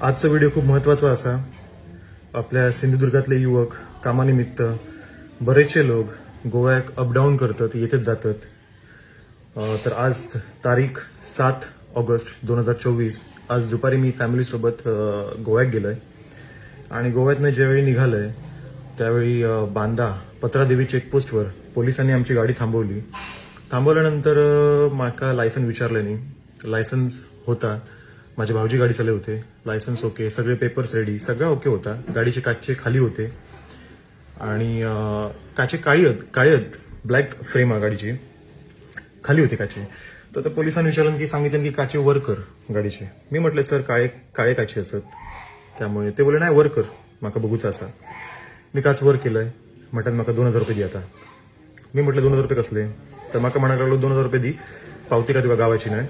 आजचा व्हिडिओ खूप महत्त्वाचा असा. आपल्या सिंधुदुर्गातले युवक कामानिमित्त बरेचसे लोक गोव्यात अपडाऊन करतात, येतच जातात. तर आज तारीख 7 ऑगस्ट 2024. आज दुपारी मी फॅमिलीसोबत गोव्यात गेलोय आणि गोव्यातनं ज्यावेळी निघालोय त्यावेळी बांदा पत्रादेवी चेकपोस्टवर पोलिसांनी आमची गाडी थांबवली. थांबवल्यानंतर माका लायसन विचारलं नाही. लायसन्स होता, माझे भाऊजी गाडी चालवत होते, लायसन्स ओके, सगळे पेपर्स रेडी, सगळं ओके होता. गाडीचे काचे खाली होते आणि काचे काळी ब्लॅक फ्रेम आहे गाडीची, खाली होते काचे. तर त्या पोलिसांनी विचारलं की सांगितलं की काचे वर कर गाडीचे. मी म्हटलं सर काळे काचे असत, त्यामुळे ते बोलले नाही वर कर, माका बघूचा असा. मी काच वर केलंय, म्हटलं माका 2000 रुपये दी आता. मी म्हटलं 2000 रुपये कसले, तर माका म्हणायला लागलो 2000 रुपये दी, पावती का तुला गावाची नाही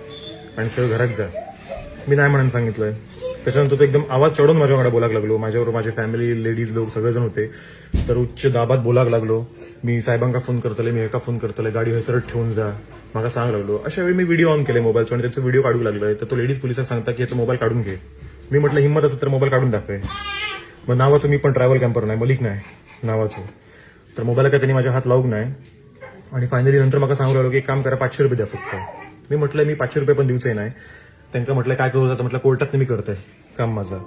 आणि सगळं घरात जा. मी नाही म्हणून सांगितलंय. त्याच्यानंतर तो एकदम आवाज चढवून माझ्याकडे बोलायला लागलो. माझ्याबरोबर माझे फॅमिली, लेडीज लोक सगळेजण होते. तर उच्च दाबात बोलायला लागलो. मी साहेबांका फोन करतले, मी एका फोन करतले, गाडी हसरत ठेवून जा मला सांग लागलो. अशा वेळी मी व्हिडिओ ऑन केले मोबाईलचा आणि त्याचा व्हिडिओ काढू लागलोय. तर तो लेडीज पोलिसांना सांगता की याचा मोबाईल काढून घे. मी म्हटलं हिंमत असेल तर मोबाईल काढून दाखवे. मग नावाचं मी पण ट्रॅव्हल कॅम्पर नाही, मलिक नाही नावाचं. तर मोबाईल काय त्यांनी माझ्या हात लावूक नाही. आणि फायनली नंतर मला सांगू लागलो की एक काम करा, 500 रुपये द्या फक्त. मी म्हटलं मी 500 रुपये पण दिवचे नाही. त्यांना म्हटलं काय करू जातं, म्हटलं कोर्टात मी करतोय काम माझं.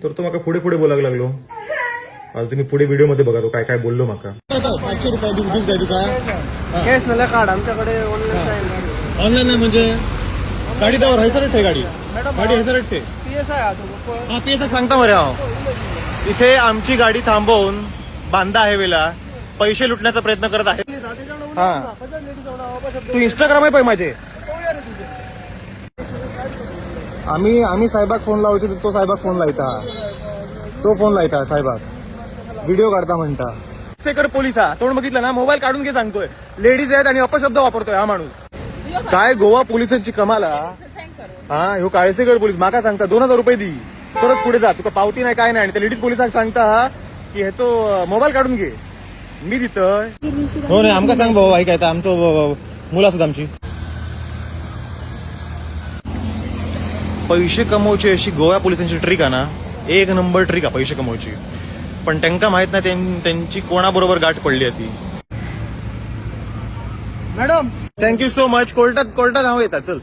तर तो मला पुढे बोलायला लागलो. आता तुम्ही पुढे व्हिडिओमध्ये बघा तो काय काय बोललो माका. 500 रुपये दिवस जायचं का कॅश नला कार्ड आमच्याकडे ऑनलाईन ऑनलाईन नाही म्हणजे गाडी त्यावर हैसरट ठे गाडी गाडी हैसरट ठे PSI हा पीएस सांगता बरे अहो. इथे आमची गाडी थांबवून बांदा हायवेला पैसे लुटण्याचा प्रयत्न करत आहे. हा तू इंस्टाग्राम आहे पाहिजे माझे. आम्ही साहेबाक फोन लावायचे, तो साहेबाक फोन लायता, तो फोन लायता साहेबाक व्हिडिओ काढता म्हणता. सेकर पोलिसा तोंड बघितलं ना, मोबाईल काढून घे सांगतोय. लेडीज आहेत आणि अपशब्द वापरतोय हा माणूस. काय गोवा पोलिसांची कमाल हा. ह्यो काळसेकर पोलीस माका सांगता 2000 रुपये दी, परत पुढे जा, तुका पावती नाही काय नाही. आणि त्या लेडीज पोलिसांना सांगता हा की ह्याचं मोबाईल काढून घे. मी दितोय. हो नाही आमका सांग भाऊ, ऐकायचं आमचं मुलं असत आमची. पैसे कमवायची अशी गोवा पोलिसांची ट्रिक आहे ना, एक नंबर ट्रिक आहे पैसे कमवायची. पण त्यांना माहित नाही त्यांची कोणाबरोबर गाठ पडली आहे ती. Madam thank you so much. कोर्टात नाव येतात. चल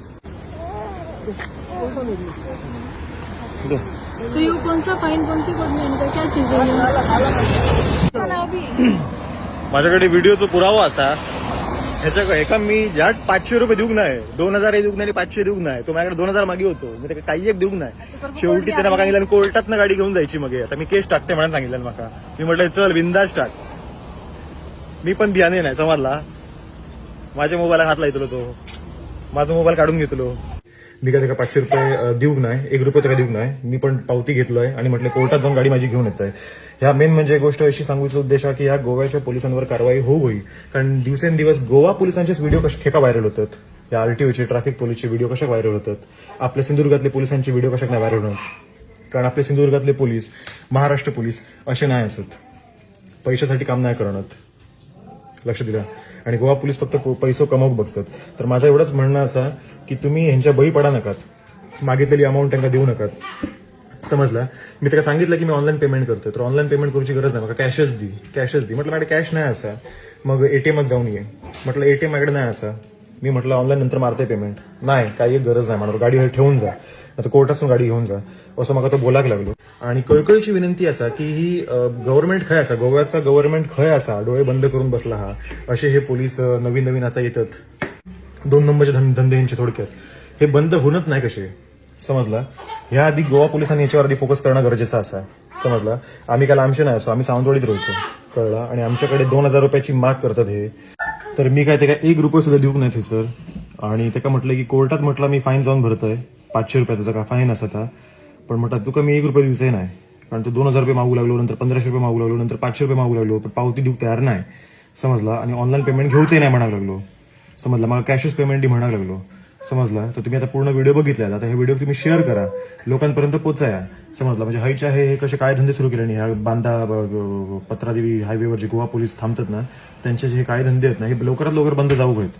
तो ये कौन सा फाइन कौन सी कोड में इनका क्या चीज है? माझ्याकडे व्हिडिओचा पुरावा असा. ह्याच्या एका मी ज्या 500 रुपये देऊक नाही, 2000 देऊक नाही, 500 देऊक नाही. तो माझ्याकडे 2000 मागे होतो, मी त्याला काही एक देऊक नाही. शेवटी त्याने मला सांगितलं कोर्टात गाडी घेऊन जायची. मग आता मी केस टाकते म्हणून सांगितलं मला. मी म्हटलं चल बिंदास टाक. मी पण ध्याने नाही समजला. माझ्या मोबाईलला हात लायतलो तो, माझा मोबाईल काढून घेतलो. मी काय 500 रुपये देऊक नाही, 1 रुपये तर देऊक नाही. मी पण पावती घेतलोय आणि म्हटलं कोर्टात जाऊन गाडी माझी घेऊन येत आहे. ह्या मेन म्हणजे गोष्ट अशी सांगूचा उद्देश आहे की ह्या गोव्याच्या पोलिसांवर कारवाई होईल. कारण दिवसेंदिवस गोवा पोलिसांचेच व्हिडिओ कसे का व्हायरल होतात. या आरटीओचे, ट्रॅफिक पोलीसचे व्हिडिओ कशा व्हायरल होतात. आपल्या सिंधुदुर्गातले पोलिसांचे व्हिडिओ कशा नाही व्हायरल होतात. कारण आपले सिंधुदुर्गातले पोलीस, महाराष्ट्र पोलीस असे नाही असत, पैशासाठी काम नाही करणार. लक्ष दिलं. आणि गोवा पोलीस फक्त पैसे कमावूक बघतात. तर माझं एवढंच म्हणणं असं की तुम्ही ह्यांच्या बळी पडा नकात, मागितलेली अमाऊंट त्यांना देऊ नकात. समजला. मी त्याला सांगितलं की मी ऑनलाईन पेमेंट करतोय, तर ऑनलाईन पेमेंट करूची गरज नाही, मला कॅशच दी. म्हटलं माझ्याकडे कॅश नाही असा. मग एटीएमच जाऊन ये. म्हटलं एटीएम माझ्याकडे नाही असा. मी म्हटलं ऑनलाईन नंतर मारते पेमेंट. नाही काही एक गरज नाही, मला गाडी ठेवून जा, आता कोर्टातून गाडी घेऊन जा असं मला तो बोलायला लागलो. आणि कळकळीची विनंती असा की ही गव्हर्नमेंट खय असा, गोव्याचा गव्हर्नमेंट खय असा, डोळे बंद करून बसला हा. असे हे पोलीस नवीन आता येतात. 2 नंबरचे धंदे यांचे थोडक्यात. हे बंद होणच नाही कसे. समजला. ह्या आधी गोवा पोलिसांनी याच्यावर आधी फोकस करणं गरजेचं असं आहे. समजला. आम्ही काय लांबशे नाही असो, आम्ही सावंतवाडीत राहतो, कळला. आणि आमच्याकडे 2000 रुपयाची माग करतात हे. तर मी काय ते काय 1 रुपये सुद्धा देऊक नाही ते सर. आणि ते काय म्हटलं की कोर्टात म्हटलं मी फाईन जाऊन भरतोय 500 रुपयाचा का फाईन असा था. पण म्हटलं तुका मी 1 रुपये दिवसही नाही. कारण तो 2000 रुपये मागू लागलो, नंतर 1500 रुपये मागू लागलो, नंतर 500 रुपये मागू लागलो, पण पावती देऊ तयार नाही. समजला. आणि ऑनलाईन पेमेंट घेऊचही नाही म्हणायला लागलो. समजला. मला कॅशच पेमेंट म्हणायला लागलो. समजला. तर तुम्ही आता पूर्ण व्हिडिओ बघितला, आता हे व्हिडिओ तुम्ही शेअर करा, लोकांपर्यंत पोचाया. समजला. म्हणजे हायच्या हे कसे काय धंदे सुरू केले नाही. ह्या बांदा पत्रादेवी हायवेवर जे गोवा पोलीस थांबतात ना, त्यांचे जे काळे धंदे आहेत ना, हे लवकरात लवकर बंद जाऊ आहेत.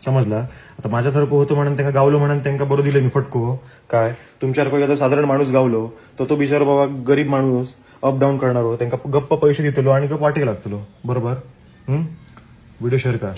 समजला. आता माझ्यासारखं होतं म्हणून त्यांना गावलो म्हणून त्यांना बरोबर दिलं मी फटको. काय तुमच्यासारखं एखादं साधारण माणूस गावलो तो बिचारा बाबा गरीब माणूस अप डाऊन करणार हो, त्यांना गप्प पैसे देतलो आणि गप्प वाटे लागतलो. बरोबर. व्हिडिओ शेअर करा.